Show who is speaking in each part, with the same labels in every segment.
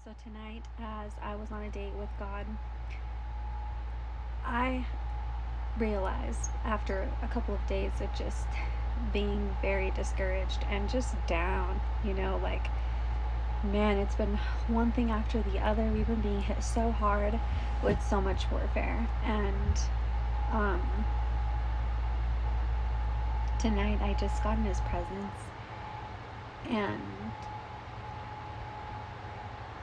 Speaker 1: So tonight, as I was on a date with God, I realized after a couple of days of just being very discouraged and just down, like, man, it's been one thing after the other. We've been being hit so hard with so much warfare. And um, tonight, I just got in His presence and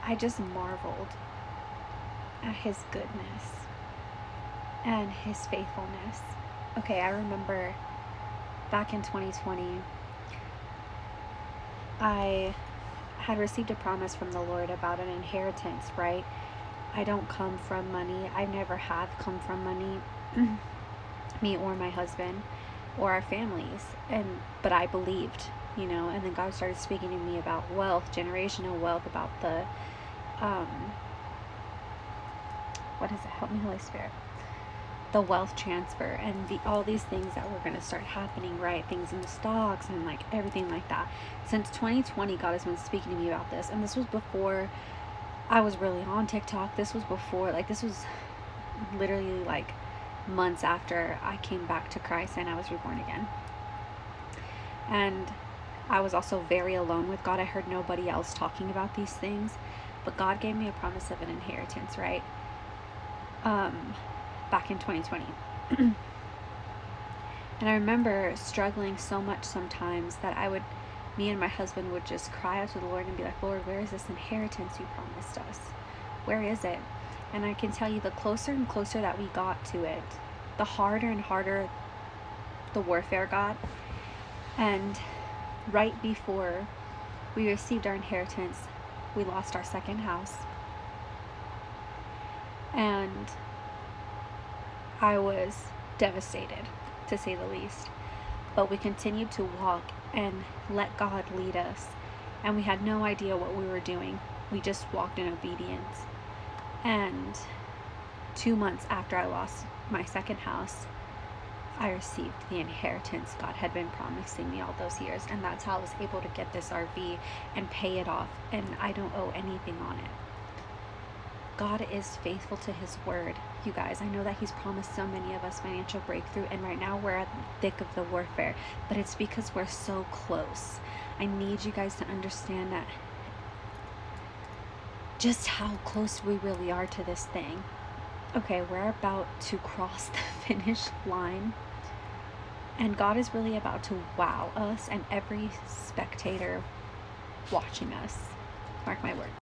Speaker 1: I just marveled at His goodness and His faithfulness. Okay, I remember back in 2020, I had received a promise from the Lord about an inheritance, right? I don't come from money. I never have come from money, me or my husband or our families. But I believed, and then God started speaking to me about wealth, generational wealth, about the, what is it? Help me, Holy Spirit. The wealth transfer and all these things that were going to start happening, right? Things in the stocks and like everything like that. Since 2020, God has been speaking to me about this. And this was before I was really on TikTok. This was literally like months after I came back to Christ and I was reborn again. And I was also very alone with God. I heard nobody else talking about these things, but God gave me a promise of an inheritance, right? Back in 2020. And I remember struggling so much sometimes that me and my husband would just cry out to the Lord and be like, Lord, where is this inheritance you promised us? Where is it? And I can tell you, the closer and closer that we got to it, the harder and harder the warfare got. And right before we received our inheritance, we lost our second house. And I was devastated, to say the least. But we continued to walk and let God lead us. And we had no idea what we were doing. We just walked in obedience. And 2 months after I lost my second house, I received the inheritance God had been promising me all those years. And that's how I was able to get this RV and pay it off. And I don't owe anything on it. God is faithful to His word, you guys. I know that He's promised so many of us financial breakthrough, and right now we're at the thick of the warfare, but it's because we're so close. I need you guys to understand that just how close we really are to this thing. Okay, we're about to cross the finish line, and God is really about to wow us and every spectator watching us. Mark my words.